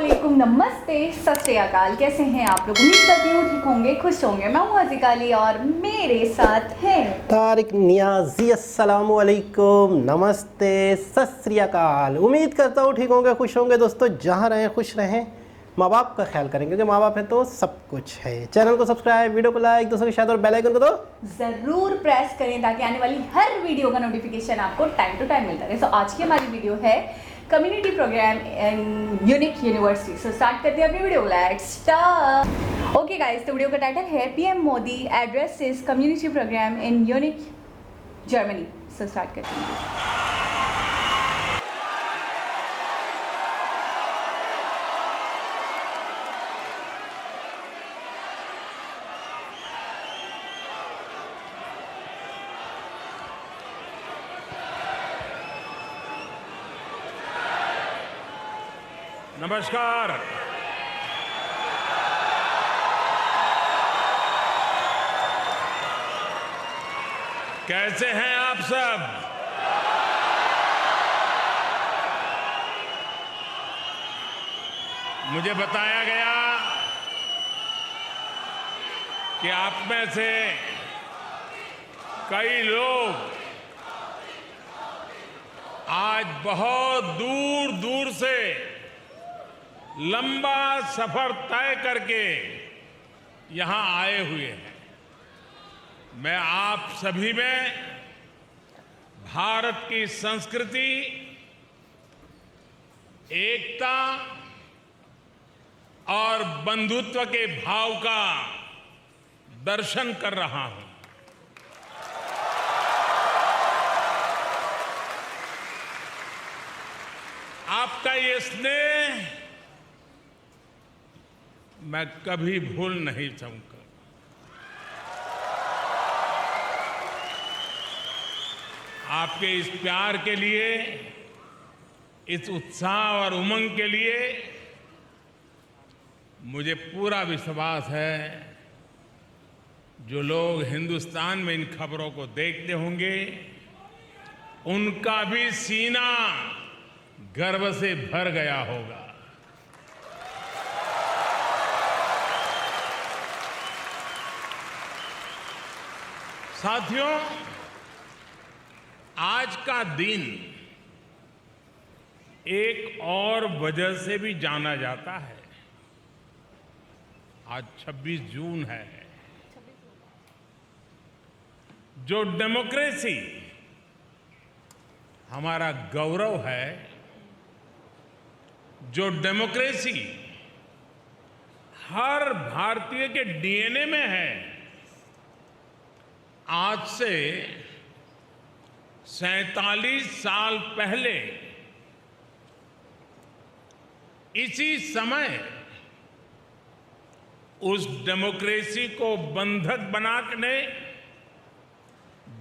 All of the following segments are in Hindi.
अस्सलामुअलैकुम, नमस्ते, सत श्री अकाल। कैसे हैं आप लोग? उम्मीद करती हूँ ठीक होंगे, खुश होंगे। मैं हूँ हज़ीका अली और मेरे साथ हैं तारिक नियाजी। अस्सलामुअलैकुम, नमस्ते, सत श्री अकाल। उम्मीद करता हूँ ठीक होंगे, खुश होंगे। दोस्तों जहाँ रहें खुश रहें, माँ बाप का ख्याल करें क्योंकि माँ बाप है तो सब कुछ है। चैनल को सब्सक्राइब, वीडियो को लाइक, दोस्तों के साथ और बेल आइकन को तो ज़रूर प्रेस करें ताकि आने वाली हर वीडियो का नोटिफिकेशन आपको टाइम टू टाइम मिलता रहे। तो आज की हमारी वीडियो है community programme in Munich university. So start करते हैं अपनी video. Let's start. Okay guys, तो वीडियो का टाइटल है PM Modi addresses community programme in Munich Germany. So start करते हैं। नमस्कार। कैसे हैं आप सब? मुझे बताया गया कि आप में से कई लोग आज बहुत दूर दूर से लंबा सफर तय करके यहां आए हुए हैं। मैं आप सभी में भारत की संस्कृति, एकता और बंधुत्व के भाव का दर्शन कर रहा हूं। आपका ये स्नेह मैं कभी भूल नहीं सकूंगा। आपके इस प्यार के लिए, इस उत्साह और उमंग के लिए मुझे पूरा विश्वास है जो लोग हिंदुस्तान में इन खबरों को देखते होंगे उनका भी सीना गर्व से भर गया होगा। साथियों, आज का दिन एक और वजह से भी जाना जाता है। आज 26 जून है। जो डेमोक्रेसी हमारा गौरव है, जो डेमोक्रेसी हर भारतीय के डीएनए में है, आज से 47 साल पहले इसी समय उस डेमोक्रेसी को बंधक बनाने,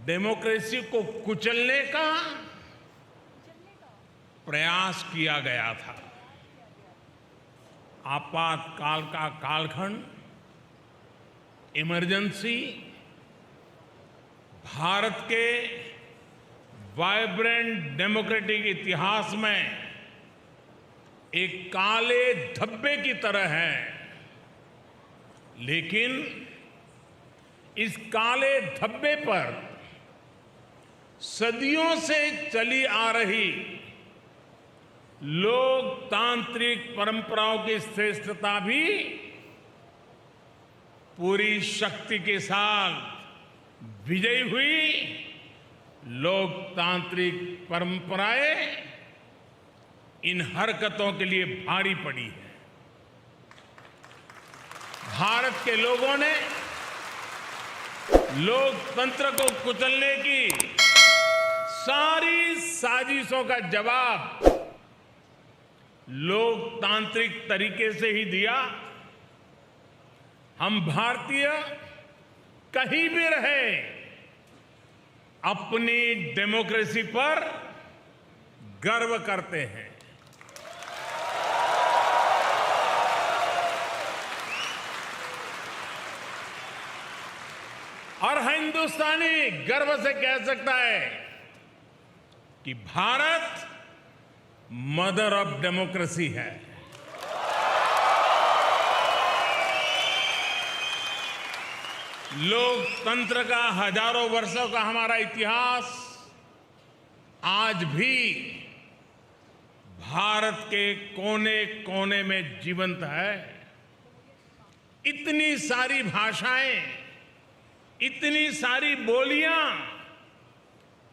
डेमोक्रेसी को कुचलने का प्रयास किया गया था। आपातकाल का कालखंड, इमरजेंसी भारत के वाइब्रेंट डेमोक्रेटिक इतिहास में एक काले धब्बे की तरह है। लेकिन इस काले धब्बे पर सदियों से चली आ रही लोकतांत्रिक परंपराओं की श्रेष्ठता भी पूरी शक्ति के साथ विजयी हुई। लोकतांत्रिक परंपराएं इन हरकतों के लिए भारी पड़ी है। भारत के लोगों ने लोकतंत्र को कुचलने की सारी साजिशों का जवाब लोकतांत्रिक तरीके से ही दिया। हम भारतीय कहीं भी रहे, अपनी डेमोक्रेसी पर गर्व करते हैं। और हिंदुस्तानी गर्व से कह सकता है कि भारत मदर ऑफ डेमोक्रेसी है। लोकतंत्र का हजारों वर्षों का हमारा इतिहास आज भी भारत के कोने कोने में जीवंत है। इतनी सारी भाषाएं, इतनी सारी बोलियां,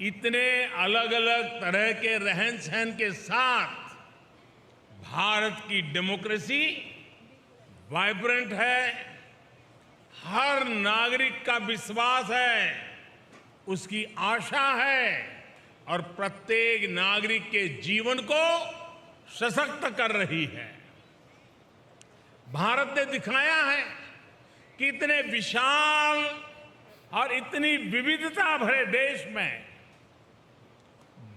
इतने अलग अलग तरह के रहन सहन के साथ भारत की डेमोक्रेसी वाइब्रेंट है। हर नागरिक का विश्वास है, उसकी आशा है और प्रत्येक नागरिक के जीवन को सशक्त कर रही है। भारत ने दिखाया है कि इतने विशाल और इतनी विविधता भरे देश में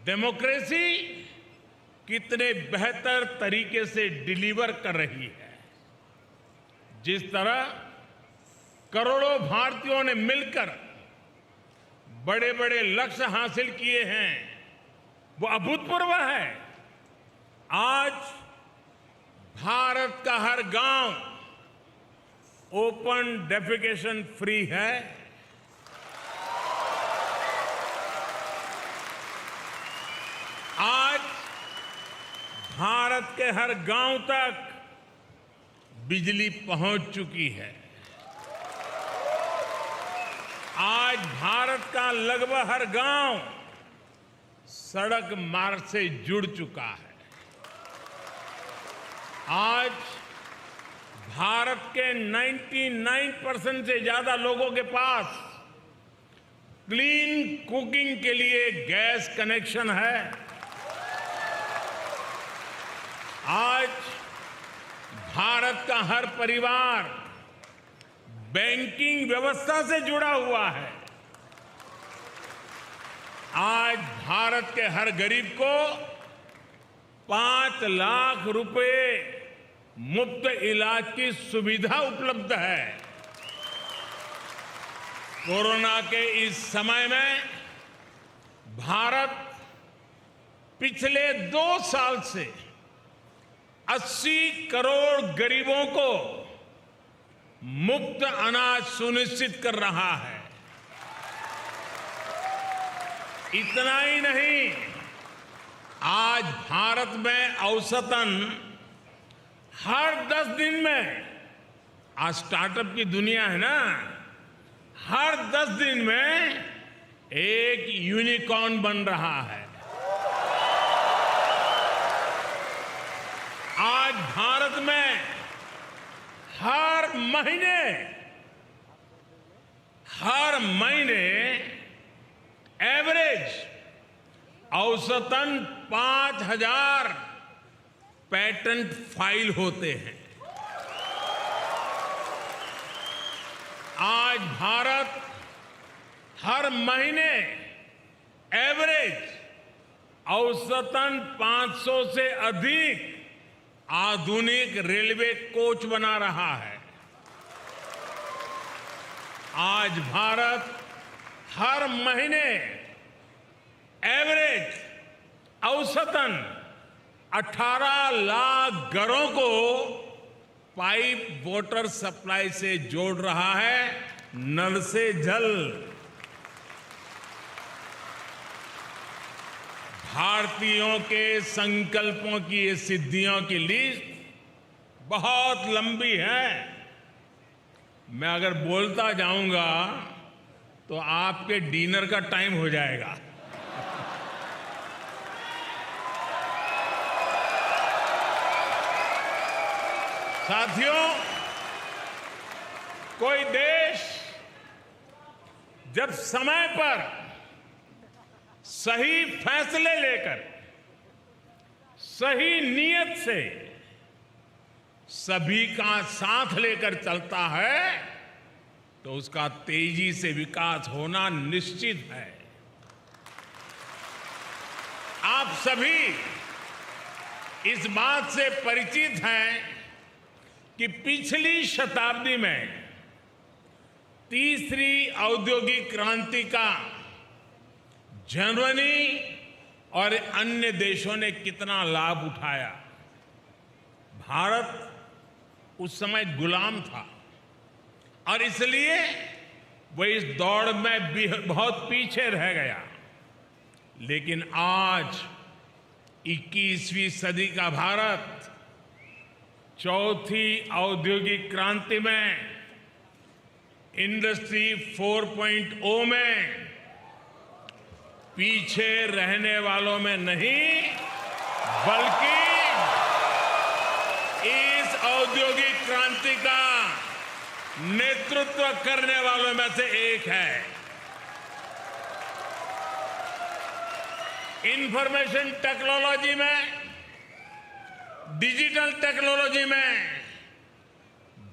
डेमोक्रेसी कितने बेहतर तरीके से डिलीवर कर रही है। जिस तरह करोड़ों भारतीयों ने मिलकर बड़े बड़े लक्ष्य हासिल किए हैं, वो अभूतपूर्व है। आज भारत का हर गांव ओपन डेफिकेशन फ्री है। आज भारत के हर गांव तक बिजली पहुंच चुकी है। आज भारत का लगभग हर गांव सड़क मार्ग से जुड़ चुका है। आज भारत के 99% से ज्यादा लोगों के पास क्लीन कुकिंग के लिए गैस कनेक्शन है। आज भारत का हर परिवार बैंकिंग व्यवस्था से जुड़ा हुआ है। आज भारत के हर गरीब को 5 लाख रुपए मुफ्त इलाज की सुविधा उपलब्ध है। कोरोना के इस समय में भारत पिछले 2 साल से 80 करोड़ गरीबों को मुफ्त अनाज सुनिश्चित कर रहा है। इतना ही नहीं, आज भारत में औसतन हर 10 दिन में, आज स्टार्टअप की दुनिया है ना, हर 10 दिन में एक यूनिकॉर्न बन रहा है। आज भारत में हर महीने एवरेज औसतन 5000 पेटेंट फाइल होते हैं। आज भारत हर महीने एवरेज औसतन 500 से अधिक आधुनिक रेलवे कोच बना रहा है। आज भारत हर महीने एवरेज औसतन 18 लाख घरों को पाइप वाटर सप्लाई से जोड़ रहा है, नल से जल। भारतीयों के संकल्पों की ये सिद्धियों की लिस्ट बहुत लंबी है। मैं अगर बोलता जाऊंगा तो आपके डिनर का टाइम हो जाएगा। साथियों, कोई देश जब समय पर सही फैसले लेकर सही नीयत से सभी का साथ लेकर चलता है तो उसका तेजी से विकास होना निश्चित है। आप सभी इस बात से परिचित हैं कि पिछली शताब्दी में तीसरी औद्योगिक क्रांति का जर्मनी और अन्य देशों ने कितना लाभ उठाया। भारत उस समय गुलाम था और इसलिए वो इस दौड़ में बहुत पीछे रह गया। लेकिन आज 21वीं सदी का भारत चौथी औद्योगिक क्रांति में, इंडस्ट्री 4.0 में पीछे रहने वालों में नहीं, बल्कि इस औद्योगिक क्रांति का नेतृत्व करने वालों में से एक है। इंफॉर्मेशन टेक्नोलॉजी में, डिजिटल टेक्नोलॉजी में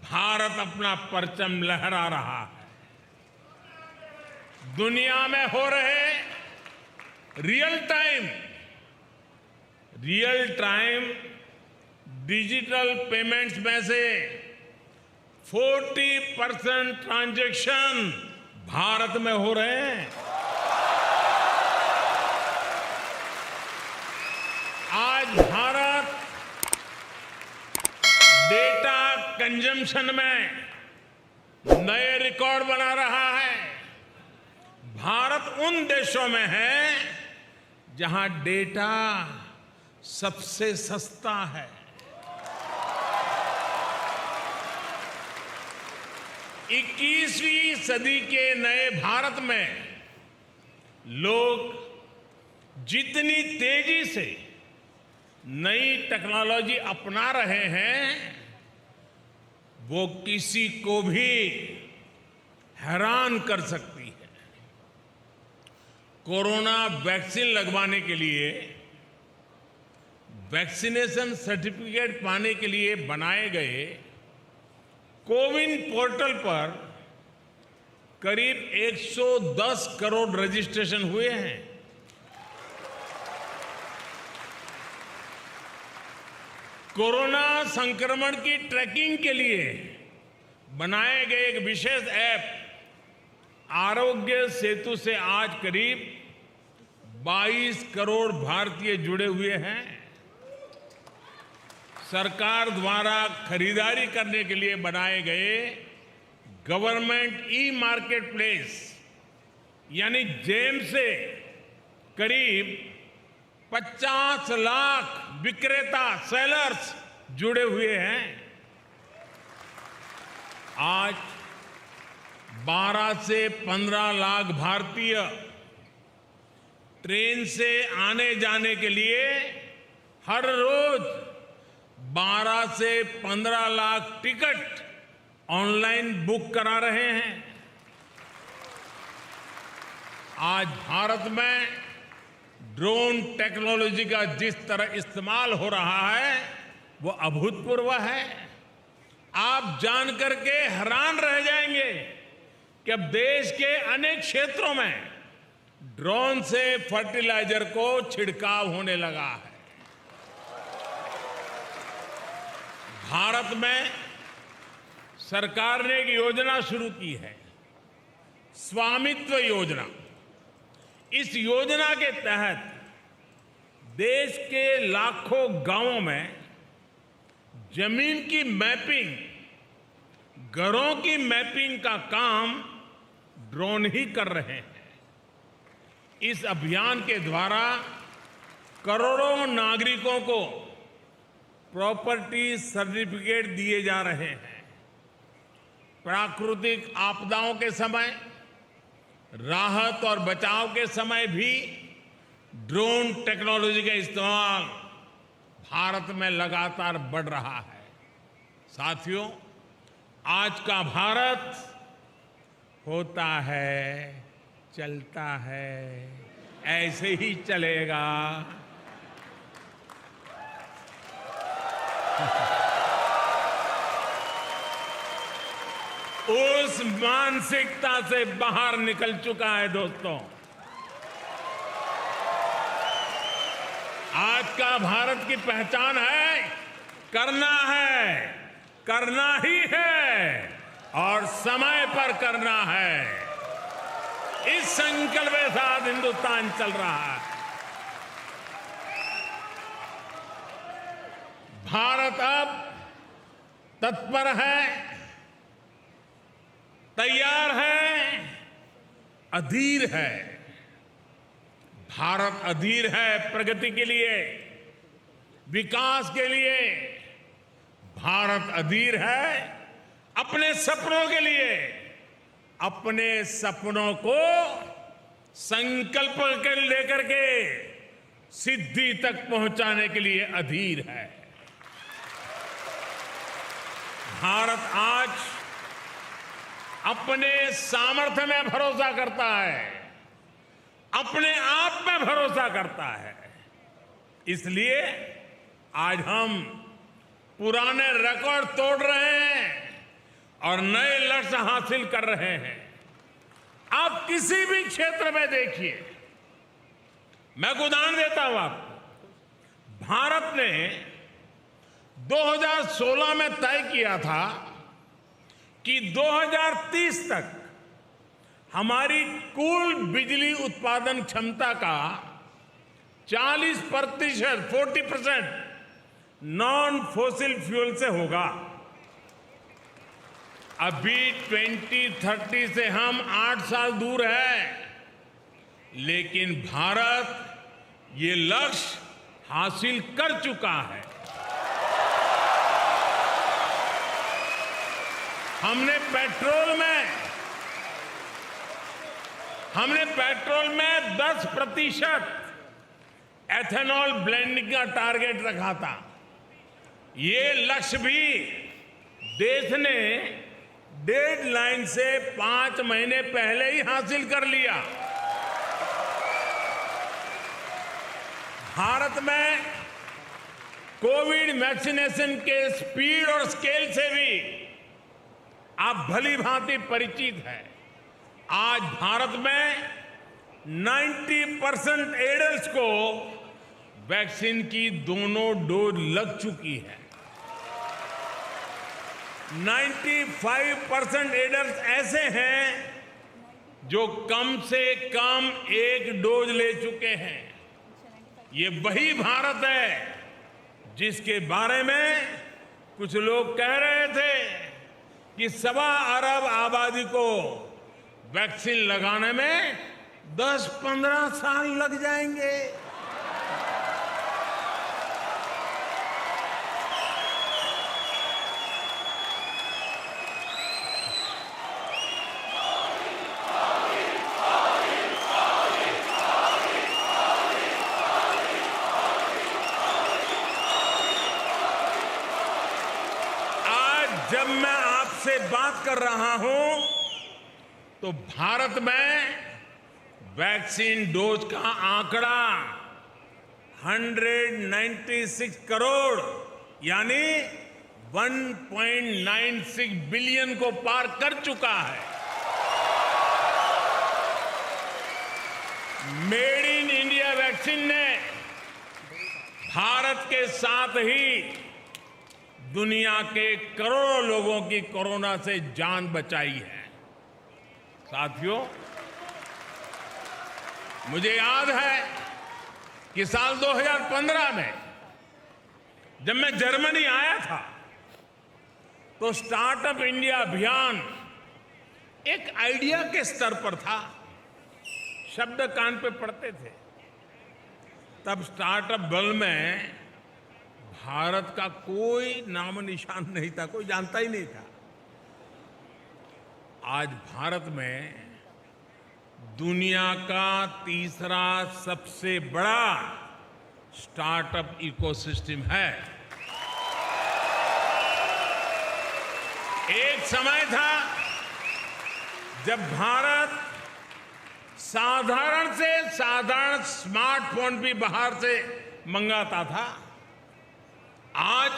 भारत अपना परचम लहरा रहा है। दुनिया में हो रहे रियल टाइम डिजिटल पेमेंट्स में से 40% ट्रांजैक्शन भारत में हो रहे हैं। आज भारत डेटा कंजम्पशन में नए रिकॉर्ड बना रहा है। भारत उन देशों में है जहां डेटा सबसे सस्ता है। इक्कीसवीं सदी के नए भारत में लोग जितनी तेजी से नई टेक्नोलॉजी अपना रहे हैं, वो किसी को भी हैरान कर सकती है। कोरोना वैक्सीन लगवाने के लिए, वैक्सीनेशन सर्टिफिकेट पाने के लिए बनाए गए कोविन पोर्टल पर करीब 110 करोड़ रजिस्ट्रेशन हुए हैं। कोरोना संक्रमण की ट्रैकिंग के लिए बनाए गए एक विशेष ऐप आरोग्य सेतु से आज करीब 22 करोड़ भारतीय जुड़े हुए हैं। सरकार द्वारा खरीदारी करने के लिए बनाए गए गवर्नमेंट ई मार्केट प्लेस यानी जेम से करीब 50 लाख विक्रेता सेलर्स जुड़े हुए हैं। आज 12 से 15 लाख भारतीय ट्रेन से आने जाने के लिए हर रोज 12 से 15 लाख टिकट ऑनलाइन बुक करा रहे हैं। आज भारत में ड्रोन टेक्नोलॉजी का जिस तरह इस्तेमाल हो रहा है वो अभूतपूर्व है। आप जानकर के हैरान रह जाएंगे कि अब देश के अनेक क्षेत्रों में ड्रोन से फर्टिलाइजर को छिड़काव होने लगा है। भारत में सरकार ने एक योजना शुरू की है, स्वामित्व योजना। इस योजना के तहत देश के लाखों गांवों में जमीन की मैपिंग, घरों की मैपिंग का काम ड्रोन ही कर रहे हैं। इस अभियान के द्वारा करोड़ों नागरिकों को प्रॉपर्टी सर्टिफिकेट दिए जा रहे हैं। प्राकृतिक आपदाओं के समय, राहत और बचाव के समय भी ड्रोन टेक्नोलॉजी का इस्तेमाल भारत में लगातार बढ़ रहा है। साथियों, आज का भारत होता है, चलता है, ऐसे ही चलेगा। उस मानसिकता से बाहर निकल चुका है दोस्तों। आज का भारत की पहचान है, करना ही है और समय पर करना है। इस संकल्प के साथ हिंदुस्तान चल रहा है। भारत अब तत्पर है, तैयार है अधीर है। भारत अधीर है प्रगति के लिए, विकास के लिए। भारत अधीर है अपने सपनों के लिए। अपने सपनों को संकल्प के लेकर के सिद्धि तक पहुंचाने के लिए अधीर है। भारत आज अपने सामर्थ्य में भरोसा करता है, अपने आप में भरोसा करता है। इसलिए आज हम पुराने रिकॉर्ड तोड़ रहे हैं और नए लक्ष्य हासिल कर रहे हैं। आप किसी भी क्षेत्र में देखिए, मैं एक उदाहरण देता हूं आपको। भारत ने 2016 में तय किया था कि 2030 तक हमारी कुल बिजली उत्पादन क्षमता का 40% नॉन फॉसिल फ्यूल से होगा। अभी 2030 से हम 8 साल दूर हैं, लेकिन भारत ये लक्ष्य हासिल कर चुका है। हमने पेट्रोल में 10% एथेनॉल ब्लेंडिंग का टारगेट रखा था। ये लक्ष्य भी देश ने डेडलाइन से 5 महीने पहले ही हासिल कर लिया। भारत में कोविड वैक्सीनेशन के स्पीड और स्केल से भी आप भली भांति परिचित हैं। आज भारत में 90% एडल्ट्स को वैक्सीन की दोनों डोज लग चुकी है। 95% एडल्ट्स ऐसे हैं जो कम से कम 1 डोज ले चुके हैं। ये वही भारत है जिसके बारे में कुछ लोग कह रहे थे कि 1.25 अरब आबादी को वैक्सीन लगाने में 10-15 साल लग जाएंगे। जब मैं आपसे बात कर रहा हूं तो भारत में वैक्सीन डोज का आंकड़ा 196 करोड़ यानी 1.96 बिलियन को पार कर चुका है। मेड इन इंडिया वैक्सीन ने भारत के साथ ही दुनिया के करोड़ों लोगों की कोरोना से जान बचाई है। साथियों, मुझे याद है कि साल 2015 में जब मैं जर्मनी आया था तो स्टार्टअप इंडिया अभियान एक आइडिया के स्तर पर था, शब्द कान पे पड़ते थे। तब स्टार्टअप वर्ल्ड में भारत का कोई नाम निशान नहीं था, कोई जानता ही नहीं था। आज भारत में दुनिया का तीसरा सबसे बड़ा स्टार्टअप इकोसिस्टम है। एक समय था जब भारत साधारण से साधारण स्मार्टफोन भी बाहर से मंगाता था। आज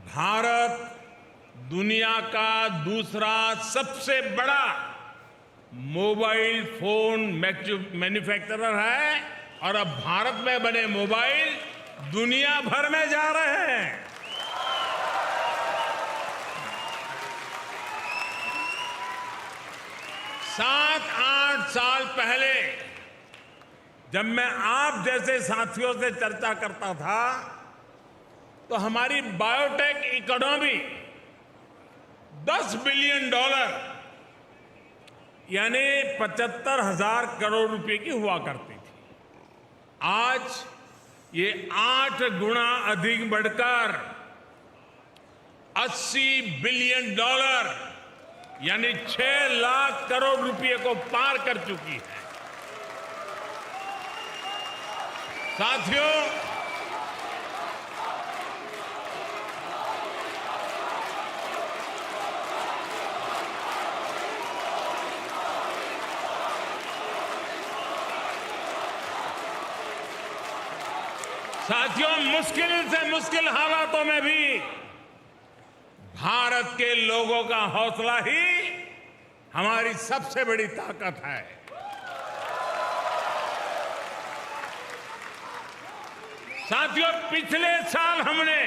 भारत दुनिया का दूसरा सबसे बड़ा मोबाइल फोन मैन्युफैक्चरर है और अब भारत में बने मोबाइल दुनिया भर में जा रहे हैं। सात 8 साल पहले जब मैं आप जैसे साथियों से चर्चा करता था तो हमारी बायोटेक इकोनॉमी $10 बिलियन यानी 75,000 करोड़ रुपए की हुआ करती थी। आज ये 8 गुना अधिक बढ़कर $80 बिलियन यानी 6 लाख करोड़ रुपए को पार कर चुकी है। साथियों, मुश्किल से मुश्किल हालातों में भी भारत के लोगों का हौसला ही हमारी सबसे बड़ी ताकत है। साथियों, पिछले साल हमने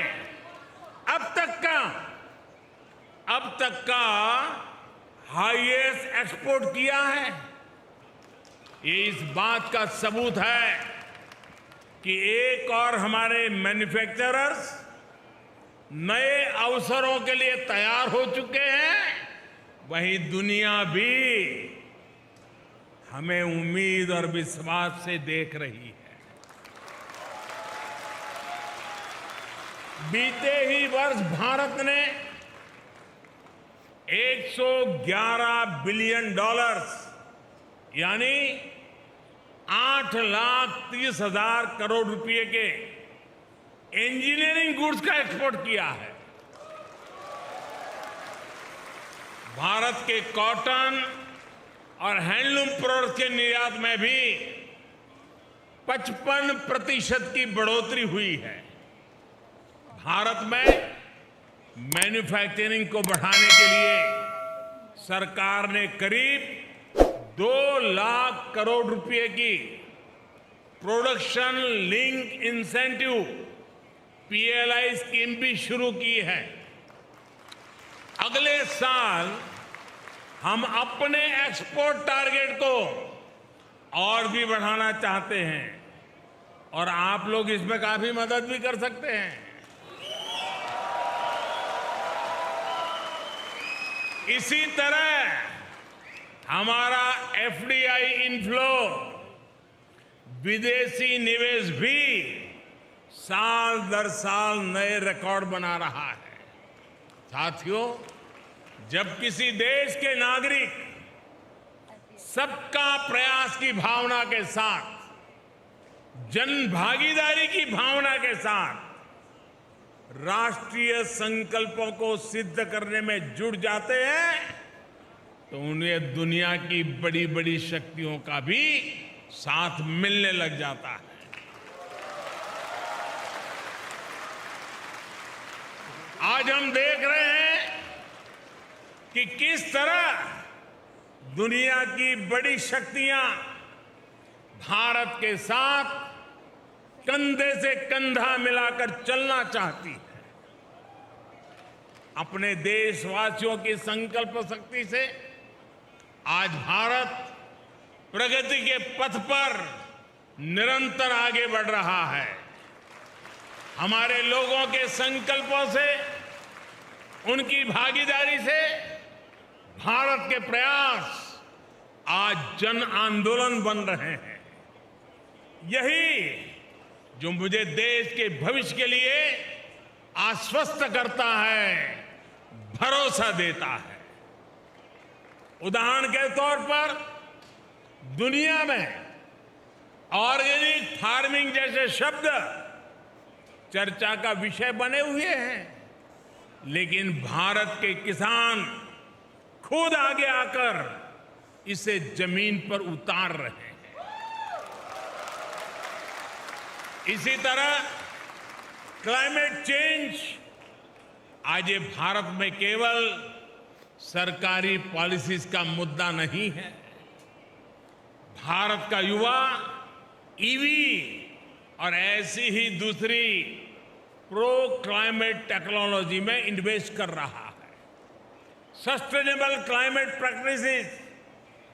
अब तक का हाईएस्ट एक्सपोर्ट किया है। ये इस बात का सबूत है कि एक और हमारे मैन्युफैक्चरर्स नए अवसरों के लिए तैयार हो चुके हैं, वहीं दुनिया भी हमें उम्मीद और विश्वास से देख रही है। बीते ही वर्ष भारत ने $111 बिलियन यानी 8,30,000 करोड़ रुपए के इंजीनियरिंग गुड्स का एक्सपोर्ट किया है। भारत के कॉटन और हैंडलूम प्रोडक्ट्स के निर्यात में भी 55% की बढ़ोतरी हुई है। भारत में मैन्युफैक्चरिंग को बढ़ाने के लिए सरकार ने करीब 2 लाख करोड़ रुपए की production link incentive PLI scheme भी शुरू की है। अगले साल हम अपने एक्सपोर्ट टारगेट को और भी बढ़ाना चाहते हैं और आप लोग इसमें काफी मदद भी कर सकते हैं। इसी तरह हमारा FDI इनफ्लो, विदेशी निवेश भी साल दर साल नए रिकॉर्ड बना रहा है। साथियों, जब किसी देश के नागरिक सबका प्रयास की भावना के साथ, जन भागीदारी की भावना के साथ राष्ट्रीय संकल्पों को सिद्ध करने में जुट जाते हैं, तो उन्हें दुनिया की बड़ी बड़ी शक्तियों का भी साथ मिलने लग जाता है। आज हम देख रहे हैं कि किस तरह दुनिया की बड़ी शक्तियां भारत के साथ कंधे से कंधा मिलाकर चलना चाहती है। अपने देशवासियों की संकल्प शक्ति से आज भारत प्रगति के पथ पर निरंतर आगे बढ़ रहा है। हमारे लोगों के संकल्पों से, उनकी भागीदारी से भारत के प्रयास आज जन आंदोलन बन रहे हैं। यही जो मुझे देश के भविष्य के लिए आश्वस्त करता है, भरोसा देता है। उदाहरण के तौर पर दुनिया में ऑर्गेनिक फार्मिंग जैसे शब्द चर्चा का विषय बने हुए हैं, लेकिन भारत के किसान खुद आगे आकर इसे जमीन पर उतार रहे हैं। इसी तरह क्लाइमेट चेंज आज ये भारत में केवल सरकारी पॉलिसीज का मुद्दा नहीं है। भारत का युवा ईवी और ऐसी ही दूसरी प्रो क्लाइमेट टेक्नोलॉजी में इन्वेस्ट कर रहा है। सस्टेनेबल क्लाइमेट प्रैक्टिसेस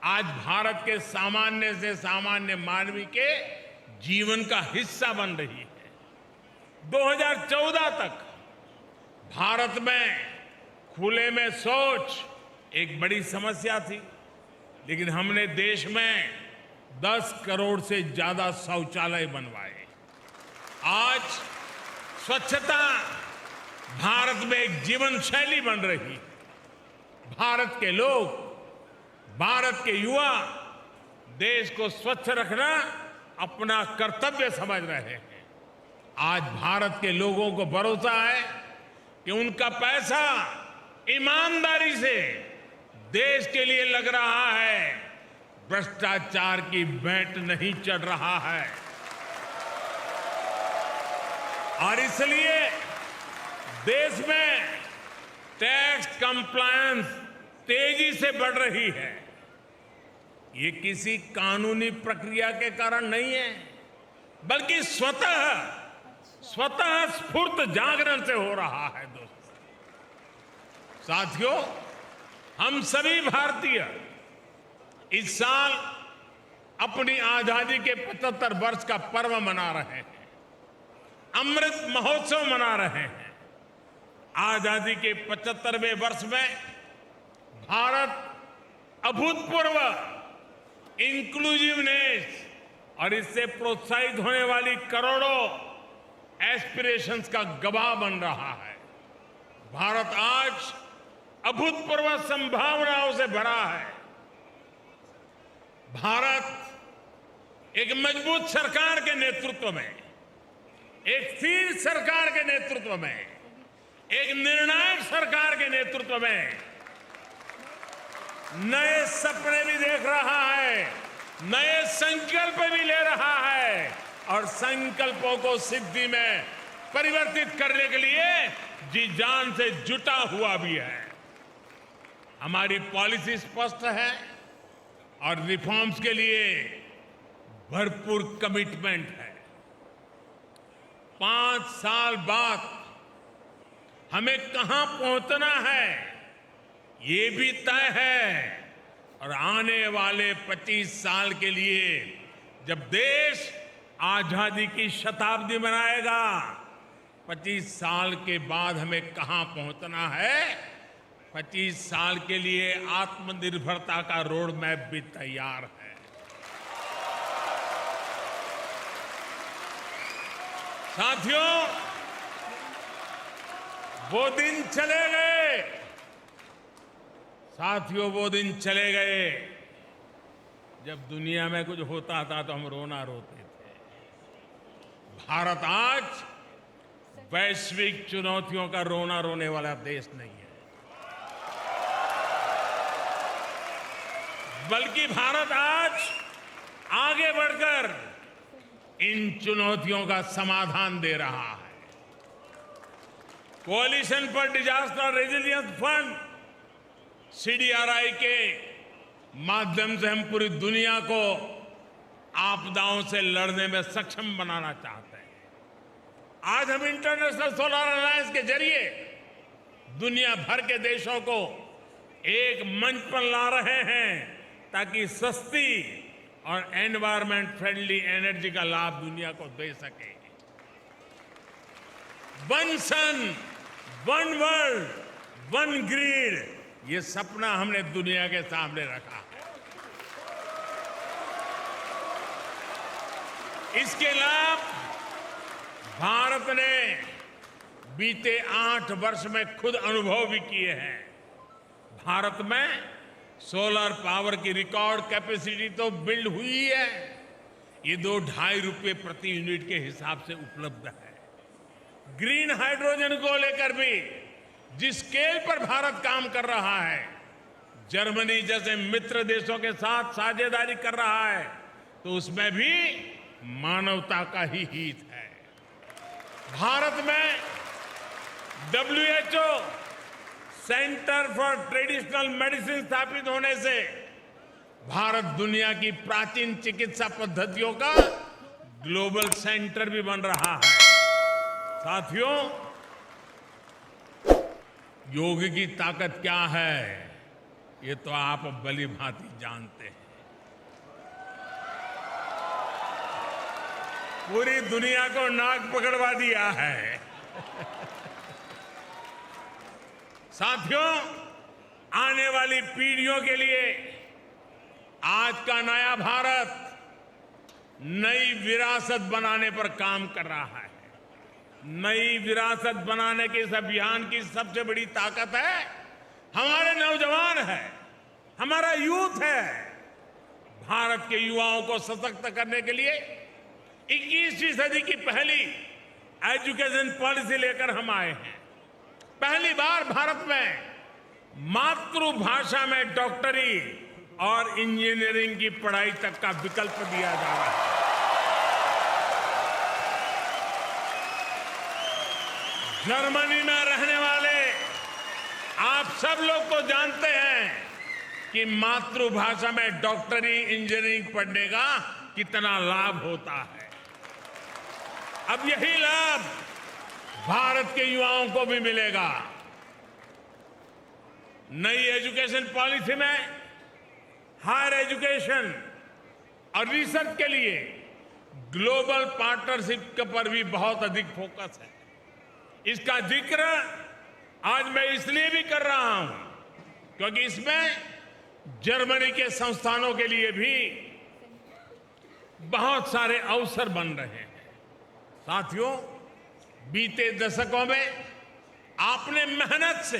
आज भारत के सामान्य से सामान्य मानवी के जीवन का हिस्सा बन रही है। 2014 तक भारत में खुले में शौच एक बड़ी समस्या थी। लेकिन हमने देश में 10 करोड़ से ज्यादा शौचालय बनवाए। आज स्वच्छता भारत में एक जीवन शैली बन रही है। भारत के लोग, भारत के युवा देश को स्वच्छ रखना अपना कर्तव्य समझ रहे हैं। आज भारत के लोगों को भरोसा है कि उनका पैसा ईमानदारी से देश के लिए लग रहा है, भ्रष्टाचार की भेंट नहीं चढ़ रहा है। और इसलिए देश में टैक्स कंप्लायंस तेजी से बढ़ रही है। ये किसी कानूनी प्रक्रिया के कारण नहीं है, बल्कि स्वतः स्फूर्त जागरण से हो रहा है। दोस्तों, साथियों, हम सभी भारतीय इस साल अपनी आजादी के 75 वर्ष का पर्व मना रहे हैं, अमृत महोत्सव मना रहे हैं। आजादी के 75वें वर्ष में भारत अभूतपूर्व इंक्लूसिवनेस और इससे प्रोत्साहित होने वाली करोड़ों एस्पिरेशंस का गवाह बन रहा है। भारत आज अभूतपूर्व संभावनाओं से भरा है। भारत एक मजबूत सरकार के नेतृत्व में, एक स्थिर सरकार के नेतृत्व में, एक निर्णायक सरकार के नेतृत्व में नए सपने भी देख रहा है, नए संकल्प भी ले रहा है और संकल्पों को सिद्धि में परिवर्तित करने के लिए जी जान से जुटा हुआ भी है। हमारी पॉलिसी स्पष्ट है और रिफॉर्म्स के लिए भरपूर कमिटमेंट है। 5 साल बाद हमें कहां पहुंचना है ये भी तय है और आने वाले 25 साल के लिए जब देश आजादी की शताब्दी मनाएगा, 25 साल के बाद हमें कहां पहुंचना है, 25 साल के लिए आत्मनिर्भरता का रोड मैप भी तैयार है। साथियों, वो दिन चले गए। साथियों, वो दिन चले गए जब दुनिया में कुछ होता था तो हम रोना रोते थे। भारत आज वैश्विक चुनौतियों का रोना रोने वाला देश नहीं है, बल्कि भारत आज आगे बढ़कर इन चुनौतियों का समाधान दे रहा है। Coalition for disaster resilience fund CDRI के माध्यम से हम पूरी दुनिया को आपदाओं से लड़ने में सक्षम बनाना चाहते हैं। आज हम इंटरनेशनल सोलर अलायंस के जरिए दुनिया भर के देशों को एक मंच पर ला रहे हैं ताकि सस्ती और एनवायरमेंट फ्रेंडली एनर्जी का लाभ दुनिया को दे सके। वन सन, वन वर्ल्ड, वन ग्रिड, ये सपना हमने दुनिया के सामने रखा है। इसके लाभ भारत ने बीते 8 वर्ष में खुद अनुभव भी किए हैं। भारत में सोलर पावर की रिकॉर्ड कैपेसिटी तो बिल्ड हुई है, ये 2-2.5 रुपए प्रति यूनिट के हिसाब से उपलब्ध है। ग्रीन हाइड्रोजन को लेकर भी जिस स्केल पर भारत काम कर रहा है, जर्मनी जैसे मित्र देशों के साथ साझेदारी कर रहा है, तो उसमें भी मानवता का ही हित है। भारत में WHO centre for traditional medicine स्थापित होने से भारत दुनिया की प्राचीन चिकित्सा पद्धतियों का ग्लोबल सेंटर भी बन रहा है। साथियों, योग की ताकत क्या है ये तो आप भली भांति जानते हैं। पूरी दुनिया को नाक पकड़वा दिया है। साथियों, आने वाली पीढ़ियों के लिए आज का नया भारत नई विरासत बनाने पर काम कर रहा है। नई विरासत बनाने के इस अभियान की सबसे बड़ी ताकत है हमारे नौजवान है, हमारा यूथ है। भारत के युवाओं को सशक्त करने के लिए 21वीं सदी की पहली एजुकेशन पॉलिसी लेकर हम आए हैं। पहली बार भारत में मातृभाषा में डॉक्टरी और इंजीनियरिंग की पढ़ाई तक का विकल्प दिया जा रहा है। जर्मनी में रहने वाले आप सब लोग तो जानते हैं कि मातृभाषा में डॉक्टरी इंजीनियरिंग पढ़ने का कितना लाभ होता है। अब यही लाभ भारत के युवाओं को भी मिलेगा। नई एजुकेशन पॉलिसी में हायर एजुकेशन और रिसर्च के लिए ग्लोबल पार्टनरशिप पर भी बहुत अधिक फोकस है। इसका जिक्र आज मैं इसलिए भी कर रहा हूं क्योंकि इसमें जर्मनी के संस्थानों के लिए भी बहुत सारे अवसर बन रहे हैं। साथियों, बीते दशकों में आपने मेहनत से,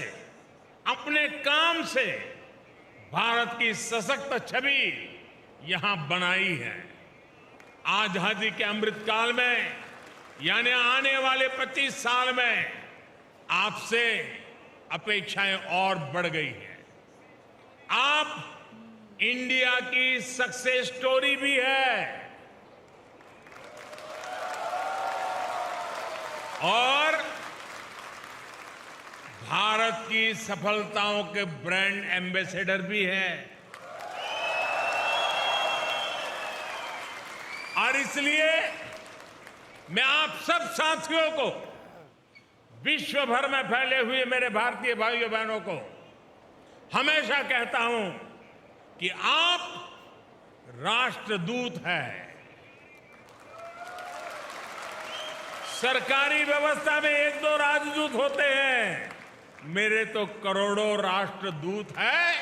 अपने काम से भारत की सशक्त छवि यहां बनाई है। आजादी के अमृत काल में यानी आने वाले 25 साल में आपसे अपेक्षाएं और बढ़ गई हैं। आप इंडिया की सक्सेस स्टोरी भी है और भारत की सफलताओं के ब्रांड एम्बेसडर भी है। और इसलिए मैं आप सब साथियों को, विश्व भर में फैले हुए मेरे भारतीय भाइयों बहनों को हमेशा कहता हूं कि आप राष्ट्रदूत हैं। सरकारी व्यवस्था में 1-2 राजदूत होते हैं, मेरे तो करोड़ों राष्ट्रदूत हैं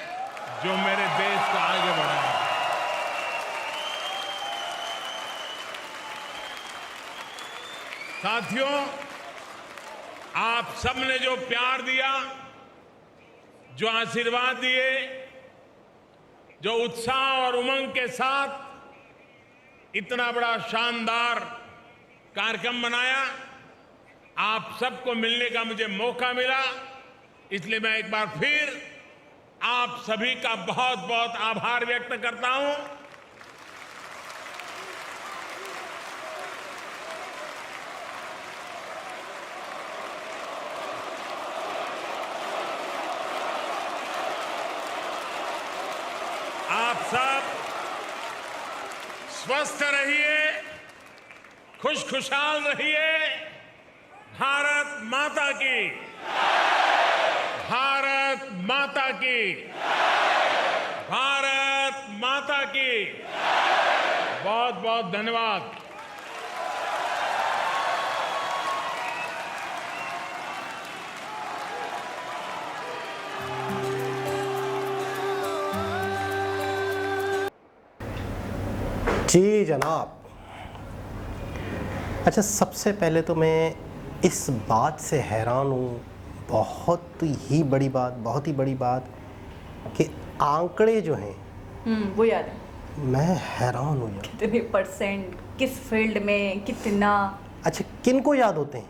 जो मेरे देश को आगे बढ़ाएंगे। साथियों, आप सबने जो प्यार दिया, जो आशीर्वाद दिए, जो उत्साह और उमंग के साथ इतना बड़ा शानदार कार्यक्रम बनाया, आप सबको मिलने का मुझे मौका मिला, इसलिए मैं एक बार फिर आप सभी का बहुत बहुत आभार व्यक्त करता हूं। आप सब स्वस्थ रहिए, खुशखुशाल रहिए। भारत माता की, भारत माता की, भारत माता की। बहुत बहुत धन्यवाद। जी जनाब। अच्छा, सबसे पहले तो मैं इस बात से हैरान हूँ, बहुत ही बड़ी बात कि आंकड़े जो हैं वो याद है। मैं हैरान हूँ यार। कितने परसेंट, किस फील्ड में कितना। अच्छा, किन को याद होते हैं?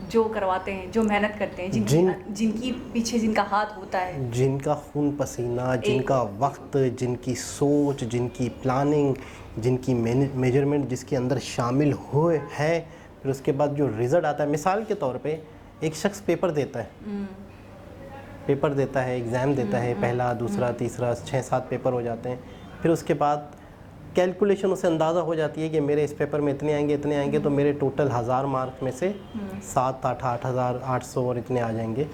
जो करवाते हैं, जो मेहनत करते हैं, जिनकी पीछे जिनका हाथ होता है, जिनका खून पसीना, जिनका वक्त, जिनकी सोच, जिनकी प्लानिंग, जिनकी मेजरमेंट जिसके अंदर शामिल हुए है, फिर उसके बाद जो रिज़ल्ट आता है। मिसाल के तौर पे एक शख्स पेपर देता है, एग्ज़ाम देता है, पहला, दूसरा, तीसरा, 6-7 पेपर हो जाते हैं। फिर उसके बाद कैलकुलेशन उसे अंदाज़ा हो जाती है कि मेरे इस पेपर में इतने आएंगे, तो मेरे टोटल 1000 मार्क में से 7-8 और इतने आ जाएंगे।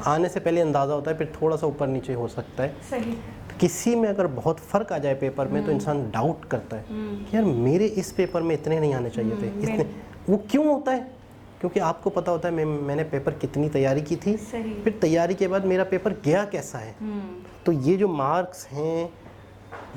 आने से पहले अंदाज़ा होता है, फिर थोड़ा सा ऊपर नीचे हो सकता है। सही। किसी में अगर बहुत फ़र्क आ जाए पेपर में तो इंसान डाउट करता है कि यार मेरे इस पेपर में इतने नहीं आने चाहिए थे, इतने। वो क्यों होता है? क्योंकि आपको पता होता है मैंने पेपर कितनी तैयारी की थी, फिर तैयारी के बाद मेरा पेपर गया कैसा है। तो ये जो मार्क्स हैं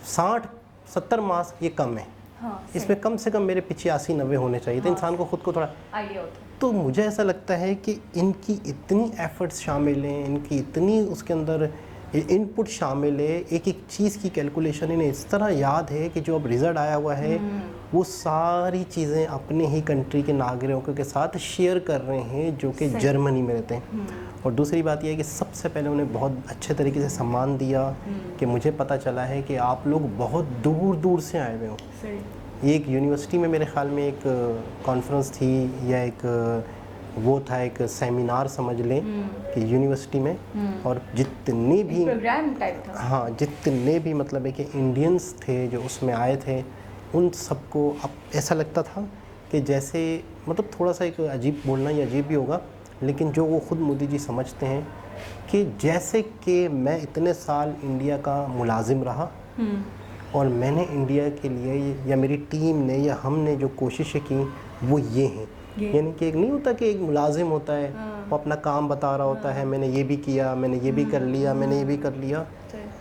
60-70 मार्क्स ये कम है। हाँ, इसमें कम से कम मेरे 85-90 होने चाहिए। तो इंसान को खुद को थोड़ा आइडिया होता है। तो मुझे ऐसा लगता है कि इनकी इतनी एफर्ट्स शामिल हैं, इनकी इतनी उसके अंदर इनपुट शामिल है, एक एक चीज़ की कैलकुलेशन इन्हें इस तरह याद है कि जो अब रिज़ल्ट आया हुआ है वो सारी चीज़ें अपने ही कंट्री के नागरिकों के साथ शेयर कर रहे हैं जो कि जर्मनी में रहते हैं। और दूसरी बात यह है कि सबसे पहले उन्हें बहुत अच्छे तरीके से सम्मान दिया कि मुझे पता चला है कि आप लोग बहुत दूर दूर से आए हुए हो। एक यूनिवर्सिटी में मेरे ख्याल में एक कॉन्फ्रेंस थी या एक वो था, एक सेमिनार समझ लें कि यूनिवर्सिटी में, और जितने भी प्रोग्राम टाइप था, हाँ जितने भी मतलब है कि इंडियंस थे जो उसमें आए थे, उन सबको अब ऐसा लगता था कि जैसे मतलब थोड़ा सा एक अजीब बोलना या अजीब भी होगा, लेकिन जो वो खुद मोदी जी समझते हैं कि जैसे कि मैं इतने साल इंडिया का मुलाजिम रहा और मैंने इंडिया के लिए या मेरी टीम ने या हमने जो कोशिशें की वो ये हैं। यानी कि एक नहीं होता कि एक मुलाजिम होता है वो अपना काम बता रहा होता है, मैंने ये भी किया, मैंने ये भी कर लिया, मैंने ये भी कर लिया,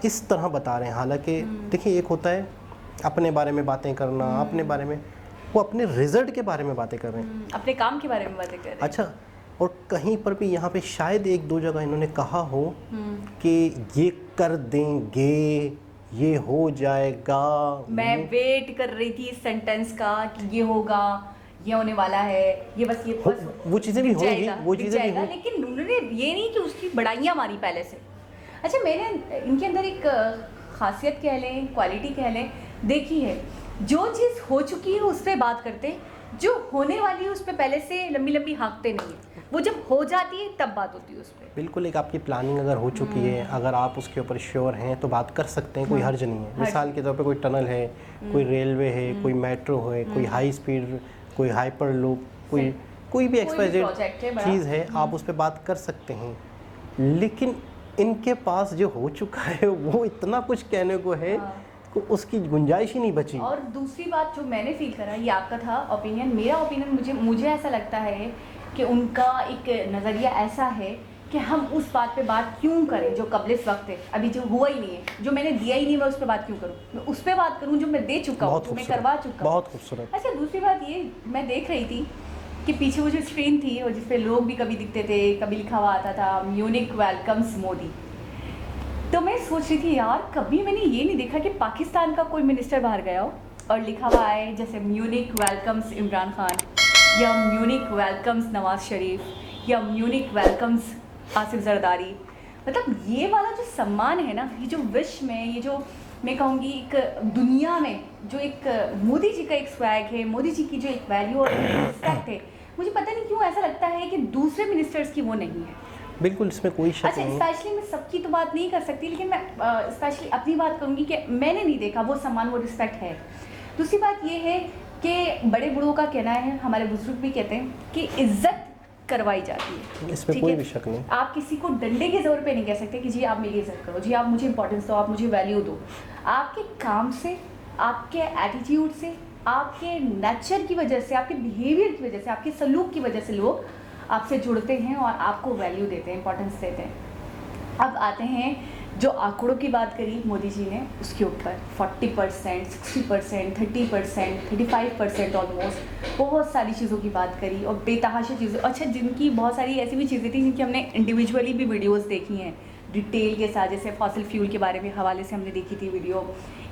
इस तरह बता रहे हैं। हालांकि देखिए एक होता है अपने बारे में बातें करना, अपने बारे में, वो अपने रिजल्ट के बारे में बातें कर रहे हैं, अपने काम के बारे में बातें कर रहे हैं। अच्छा, और कहीं पर भी यहाँ पे शायद एक दो जगह इन्होंने कहा हो कि ये कर देंगे, ये हो जाएगा। मैं वेट कर रही थी इस सेंटेंस का कि ये होगा, ये होने वाला है, ये बस ये बस वो चीज़ें भी होंगी, वो चीज़ें भी होंगी, लेकिन उन्होंने ये नहीं कि उसकी बड़ाइयाँ मारी पहले से। अच्छा, मैंने इनके अंदर एक खासियत कह लें, क्वालिटी कह लें, देखी है, जो चीज़ हो चुकी है उस पर बात करते, जो होने वाली है उस पर पहले से लंबी लंबी हाँकते नहीं है, वो जब हो जाती है तब बात होती है उस पर। बिल्कुल, एक आपकी प्लानिंग अगर हो चुकी है, अगर आप उसके ऊपर श्योर हैं तो बात कर सकते हैं, कोई हर्ज नहीं है। मिसाल के तौर पे कोई टनल है, कोई रेलवे है, कोई मेट्रो है, कोई हाई स्पीड, कोई हाइपर लूप, कोई भी एक्सपायरेड चीज़ है, आप उस पर बात कर सकते हैं। लेकिन इनके पास जो हो चुका है वो इतना कुछ कहने को है कि उसकी गुंजाइश ही नहीं बची। और दूसरी बात जो मैंने फील करा, ये आपका था ओपिनियन, मेरा ओपिनियन, मुझे ऐसा लगता है कि उनका एक नज़रिया ऐसा है कि हम उस बात पे बात क्यों करें जो कबलिस वक्त है, अभी जो हुआ ही नहीं है, जो मैंने दिया ही नहीं, मैं उस पर बात क्यों करूं, मैं उस पर बात करूं जो मैं दे चुका हूं, जो मैं करवा चुका हूं। बहुत खूबसूरत। अच्छा, दूसरी बात ये मैं देख रही थी कि पीछे वो जो स्क्रीन थी और जिस पे लोग भी कभी दिखते थे, कभी लिखा हुआ आता था म्यूनिक वेलकम्स मोदी, तो मैं सोच रही थी यार कभी मैंने ये नहीं देखा कि पाकिस्तान का कोई मिनिस्टर बाहर गया हो और लिखा हुआ है जैसे म्यूनिक वेलकम्स इमरान खान, या म्यूनिक वेलकम्स नवाज शरीफ, या म्यूनिक वेलकम्स आसिफ जरदारी। मतलब ये वाला जो सम्मान है ना, ये जो विश्व में, ये जो मैं कहूँगी एक दुनिया में जो एक मोदी जी का एक स्वैग है, मोदी जी की जो एक वैल्यू और रिस्पेक्ट है, मुझे पता नहीं क्यों ऐसा लगता है कि दूसरे मिनिस्टर्स की वो नहीं है। बिल्कुल, इसमें कोई शक अच्छा, नहीं। स्पेशली मैं सबकी तो बात नहीं कर सकती, लेकिन मैं स्पेशली अपनी बात करूँगी कि मैंने नहीं देखा वो सम्मान, वो रिस्पेक्ट है। दूसरी बात ये है कि बड़े बूढ़ों का कहना है, हमारे बुजुर्ग भी कहते हैं कि इज्जत करवाई जाती है, इसमें कोई भी शक नहीं। आप किसी को डंडे के जोर पे नहीं कह सकते कि जी आप मेरी इज्जत करो, जी आप मुझे इंपॉर्टेंस दो, आप मुझे वैल्यू दो। आपके काम से, आपके एटीट्यूड से, आपके नेचर की वजह से, आपके बिहेवियर की वजह से, आपके सलूक की वजह से लोग आपसे जुड़ते हैं और आपको वैल्यू देते हैं, इंपॉर्टेंस देते हैं। अब आते हैं जो आंकड़ों की बात करी मोदी जी ने, उसके ऊपर 40%, 60%, 30%, 35% ऑलमोस्ट, बहुत सारी चीज़ों की बात करी और बेतहाशा चीज़ें। अच्छा, जिनकी बहुत सारी ऐसी भी चीज़ें थी जिनकी हमने इंडिविजुअली भी वीडियोस देखी हैं डिटेल के साथ, जैसे फॉसिल फ्यूल के बारे में हवाले से हमने देखी थी वीडियो,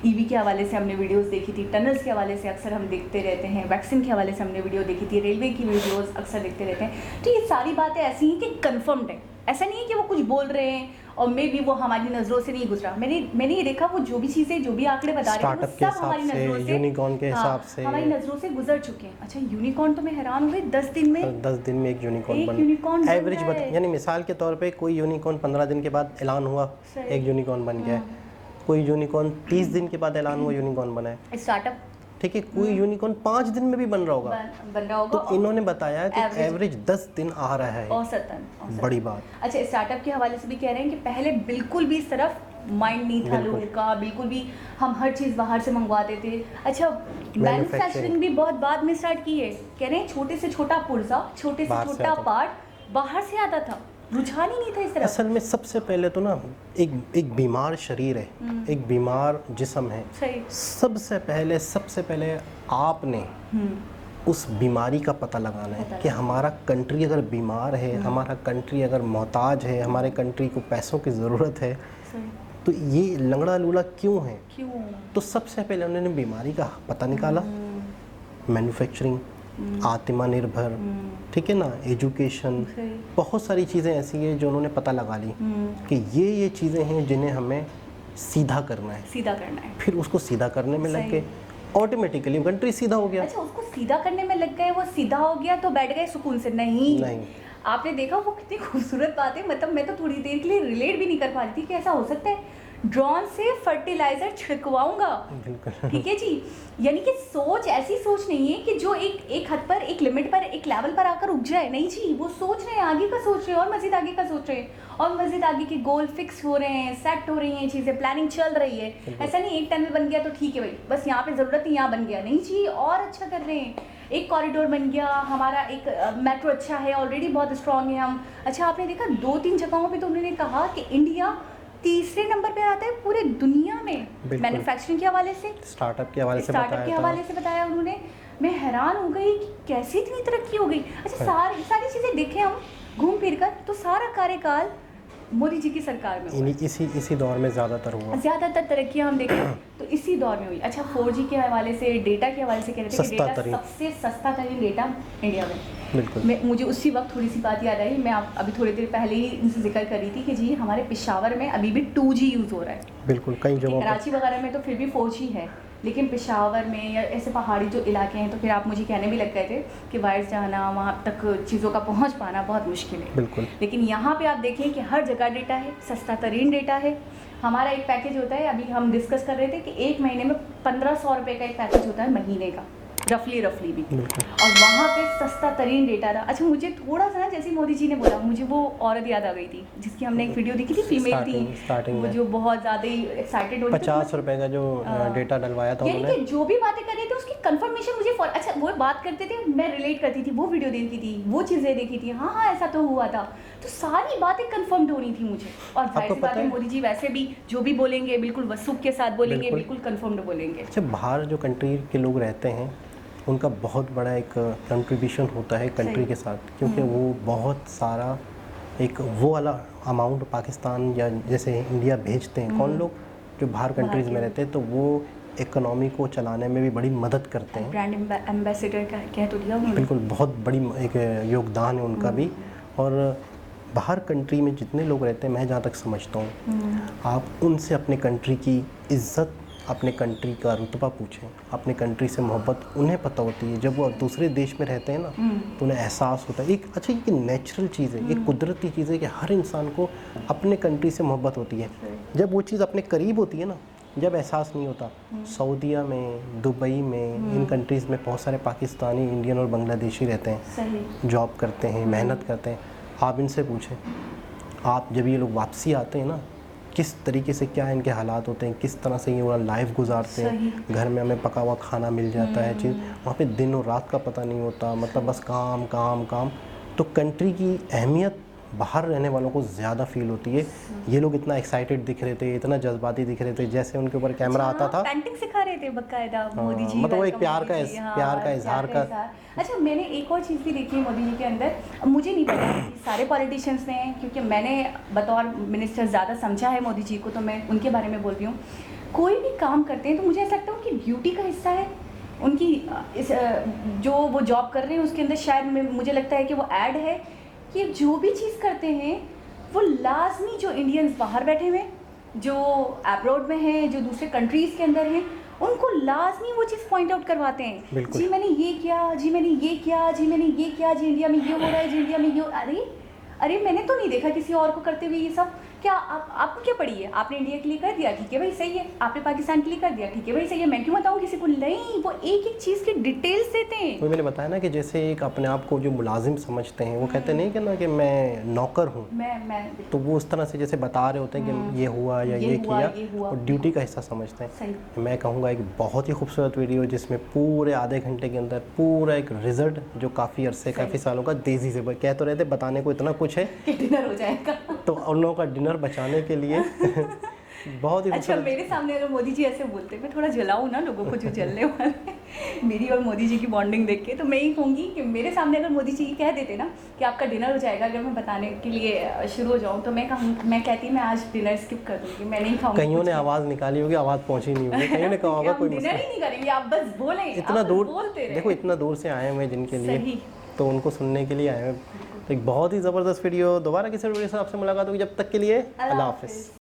ईवी के हवाले से हमने वीडियोस देखी थी, टनल्स के हवाले से अक्सर हम देखते रहते हैं, वैक्सीन के हवाले से हमने वीडियो देखी थी, रेलवे की वीडियोस अक्सर देखते रहते हैं। तो ये सारी बातें ऐसी हैं कि कन्फर्म्ड है, ऐसा नहीं है कि वो कुछ बोल रहे हैं और मे भी वो हमारी नज़रों से नहीं गुजरा। मैंने ये देखा वो जो भी चीज़ें, जो भी आंकड़े बता रहे हैं वो सब हमारी नज़रों से, यूनिकॉर्न के हिसाब से हमारी नज़रों से गुजर चुके हैं। अच्छा, यूनिकॉर्न तो मैं हैरान हो गई, 10 दिन में एक यूनिकॉर्न एवरेज यानी मिसाल के तौर पे कोई यूनिकॉर्न 15 दिन के बाद ऐलान हुआ, एक यूनिकॉर्न बन गया। कोई यूनिकॉर्न 30 दिन के बाद ऐलान हुआ यूनिकॉर्न बना है, स्टार्टअप, ठीक है। कोई यूनिकॉर्न 5 दिन में भी बन रहा होगा, तो इन्होंने बताया कि एवरेज 10 दिन आ रहा है, औसतन। बड़ी बात। अच्छा, स्टार्टअप के हवाले से भी कह रहे हैं कि पहले बिल्कुल भी इस तरफ माइंड नहीं था लोगों का, बिल्कुल भी हम हर चीज़ बाहर से मंगवाते थे। अच्छा, मैन्युफैक्चरिंग भी बहुत बाद में स्टार्ट की है, कह रहे हैं छोटे से छोटा पुर्जा, छोटे से छोटा पार्ट बाहर से आता था, रुझान ही नहीं था इस तरफ। असल में सबसे पहले तो ना एक बीमार शरीर है, एक बीमार जिस्म है। सही। सबसे पहले आपने उस बीमारी का पता लगाना है कि हमारा कंट्री अगर बीमार है, हमारा कंट्री अगर मोहताज है, हमारे कंट्री को पैसों की ज़रूरत है, तो ये लंगड़ा लूला क्यों है? तो सबसे पहले उन्होंने बीमारी का पता निकाला, मैन्युफैक्चरिंग, आत्मनिर्भर, ठीक है ना, एजुकेशन, बहुत सारी चीज़ें ऐसी हैं जो उन्होंने पता लगा ली कि ये चीज़ें हैं जिन्हें हमें सीधा करना है। फिर उसको सीधा करने में लग गए, ऑटोमेटिकली कंट्री सीधा हो गया। अच्छा, उसको सीधा करने में लग गए, वो सीधा हो गया तो बैठ गए सुकून से? नहीं। आपने देखा वो कितनी खूबसूरत बात है, मतलब मैं तो थोड़ी देर के लिए रिलेट भी नहीं कर पा रही थी कि ऐसा हो सकता है ड्रोन से फर्टिलाइजर छिड़कवाऊंगा। ठीक है जी, यानी कि सोच ऐसी सोच नहीं है कि जो एक हद पर, एक लिमिट पर, एक लेवल पर आकर उग जाए। नहीं जी, वो सोच रहे हैं, आगे का सोच रहे हैं, और मजीद आगे का सोच रहे हैं, और मजीद आगे के गोल फिक्स हो रहे हैं, सेट हो रही हैं चीज़ें, प्लानिंग चल रही है। ऐसा नहीं एक टनल बन गया तो ठीक है भाई, बस यहाँ पे ज़रूरत है यहाँ बन गया। नहीं जी, और अच्छा कर रहे हैं, एक कॉरिडोर बन गया हमारा, एक मेट्रो अच्छा है, ऑलरेडी बहुत स्ट्रॉन्ग है हम। अच्छा, आपने देखा 2-3 जगहों पे तो उन्होंने कहा कि इंडिया तीसरे नंबर पे आता है पूरे दुनिया में मैन्युफैक्चरिंग के हवाले से, स्टार्टअप के हवाले से बताया उन्होंने। मैं हैरान हो गई कि कैसी इतनी तरक्की हो गई। अच्छा, सारी चीज़ें देखें हम घूम फिर कर, तो सारा कार्यकाल मोदी जी की सरकार में हुआ। इसी दौर में ज़्यादातर तरक्कियाँ हम देखें तो इसी दौर में हुई। अच्छा, 4G के हवाले से, डेटा के हवाले से कह रहे थे कि डेटा सबसे सस्ता तरीन डेटा इंडिया में। बिल्कुल। मुझे उसी वक्त थोड़ी सी बात याद आई, मैं अभी थोड़ी देर पहले ही इनसे जिक्र करी थी कि जी हमारे पेशावर में अभी भी 2G यूज़ हो रहा है। बिल्कुल, कई जगहों पर। कराची वगैरह में तो फिर भी 4G है, लेकिन पेशावर में या ऐसे पहाड़ी जो इलाके हैं, तो फिर आप मुझे कहने भी लग गए थे कि वायर्स जाना, वहाँ तक चीज़ों का पहुँच पाना बहुत मुश्किल है। बिल्कुल। लेकिन यहाँ पे आप देखें कि हर जगह डेटा है, सस्ता तरीन डेटा है। हमारा एक पैकेज होता है, अभी हम डिस्कस कर रहे थे कि एक महीने में 1500 रुपये का एक पैकेज होता है महीने का, रफली भी, और वहाँ पे सस्ता तरीन डेटा था। अच्छा, मुझे थोड़ा सा ना, जैसे मोदी जी ने बोला, मुझे वो औरत याद आ गई थी जिसकी हमने एक वीडियो देखी थी, फीमेल थी, वो जो बहुत ज़्यादा ही एक्साइटेड हो रही थी। 50 रुपए का जो डेटा डलवाया था उन्होंने, जो भी बातें कर रहे थे उसकी कंफर्मेशन मुझे अच्छा, वो बात करते थे, मैं रिलेट करती थी, वो वीडियो देखी थी, वो चीज़ें देखी थी, हाँ ऐसा तो हुआ था, तो सारी बातें कंफर्म्ड हो रही थी मुझे। और जाहिर सी बात है, मोदी जी वैसे भी जो भी बोलेंगे बिल्कुल वसूख के साथ बोलेंगे, बिल्कुल कंफर्म्ड बोलेंगे। अच्छा, बाहर जो कंट्री के लोग रहते हैं उनका बहुत बड़ा एक कंट्रीब्यूशन होता है कंट्री के साथ, क्योंकि वो बहुत सारा एक वो वाला अमाउंट पाकिस्तान या जैसे इंडिया भेजते हैं। कौन लोग जो बाहर कंट्रीज़ में रहते हैं, तो वो इकोनॉमी को चलाने में भी बड़ी मदद करते हैं। ब्रांड एम्बेसडर का कह तो दिया उन्होंने। बिल्कुल, बहुत बड़ी एक योगदान है उनका भी। और बाहर कंट्री में जितने लोग रहते हैं, मैं जहाँ तक समझता हूँ, आप उनसे अपने कंट्री की इज़्ज़त, अपने कंट्री का रुतबा पूछें, अपने कंट्री से मोहब्बत उन्हें पता होती है। जब वो दूसरे देश में रहते हैं ना, तो उन्हें एहसास होता है। एक अच्छा, ये नेचुरल चीज़ है, एक कुदरती चीज़ है कि हर इंसान को अपने कंट्री से मोहब्बत होती है। जब वो चीज़ अपने करीब होती है ना, जब एहसास नहीं होता। सऊदीया में, दुबई में, इन कंट्रीज़ में बहुत सारे पाकिस्तानी, इंडियन और बांग्लादेशी रहते हैं, जॉब करते हैं, मेहनत करते हैं। आप इनसे पूछें, आप जब ये लोग वापसी आते हैं ना, किस तरीके से क्या इनके हालात होते हैं, किस तरह से ये वो लाइफ गुजारते हैं। घर में हमें पका हुआ खाना मिल जाता है, चीज़ वहाँ पे दिन और रात का पता नहीं होता, मतलब बस काम काम काम। तो कंट्री की अहमियत बाहर रहने वालों को ज़्यादा फील होती है। ये लोग इतना एक्साइटेड दिख रहे थे, इतना जज्बाती दिख रहे थे, जैसे उनके ऊपर कैमरा आता था। पेंटिंग सिखा रहे थे बकायदा मोदी जी, मतलब वो एक प्यार का इजहार का। अच्छा, मैंने एक और चीज़ भी देखी है मोदी जी के अंदर, मुझे नहीं पता कि सारे पॉलिटिशियंस ने, क्योंकि मैंने बतौर मिनिस्टर ज़्यादा समझा है मोदी जी को, तो मैं उनके बारे में बोल रही हूँ। कोई भी काम करते हैं तो मुझे ऐसा लगता है उनकी ड्यूटी का हिस्सा है, उनकी इस जो वो जॉब कर रहे हैं उसके अंदर शायद मुझे लगता है कि वो ऐड है कि जो भी चीज़ करते हैं वो लाजमी, जो इंडियंस बाहर बैठे हुए, जो अब्रॉड में हैं, जो दूसरे कंट्रीज़ के अंदर हैं, उनको लाजमी वो चीज़ पॉइंट आउट करवाते हैं। जी मैंने ये किया, जी मैंने ये किया, जी मैंने ये किया, जी इंडिया में ये हो रहा है, जी इंडिया में ये। अरे मैंने तो नहीं देखा किसी और को करते हुए ये सब। क्या आपको क्या पड़ी है? आपने इंडिया के लिए कर दिया, ठीक है भाई सही है। आपने पाकिस्तान के लिए कर दिया, ठीक है भाई सही है। मैं क्यों बताऊँ किसी को? नहीं, वो एक एक चीज़ की डिटेल्स देते हैं। तो मैंने बताया ना कि जैसे एक अपने आप को जो मुलाजिम समझते हैं, वो कहते नहीं कि ना कि मैं नौकर हूँ, मैं तो वो उस तरह से जैसे बता रहे होते हैं कि ये हुआ या ये किया, और ड्यूटी का हिस्सा समझते हैं। मैं कहूँगा एक बहुत ही खूबसूरत वीडियो जिसमें पूरे आधे घंटे के अंदर पूरा एक रिजल्ट जो काफ़ी अरसे, काफ़ी सालों का तेज़ी से कह तो रहे थे, बताने को इतना कुछ है कि डिनर हो जाएगा। तो उन लोगों का डिनर बचाने के लिए बहुत ही अच्छा, मेरे सामने अगर मोदी जी ऐसे बोलते, मैं थोड़ा जलाऊं ना लोगों को जो जलने वाले हैं मेरी और मोदी जी की बॉन्डिंग देख के, तो मैं ही कहूँगी कि मेरे सामने अगर मोदी जी कह देते ना कि आपका डिनर हो जाएगा, अगर मैं बताने के लिए शुरू हो जाऊँ तो मैं कहती मैं आज डिनर स्किप कर दूँगी, मैं नहीं खाऊंगी। कईयों ने आवाज़ निकाली होगी, आवाज़ पहुंची नहीं होगी, कईयों ने कहा होगा कोई डिनर ही नहीं करेंगे, आप बस बोलें, इतना दूर, बोलते रहे। देखो इतना दूर से आए हुए जिनके लिए, सही। तो उनको सुनने के लिए आए हुए। तो एक बहुत ही ज़बरदस्त वीडियो, दोबारा किसी वीडियो से आपसे मुलाकात होगी, जब तक के लिए अल्लाह हाफ़िज़।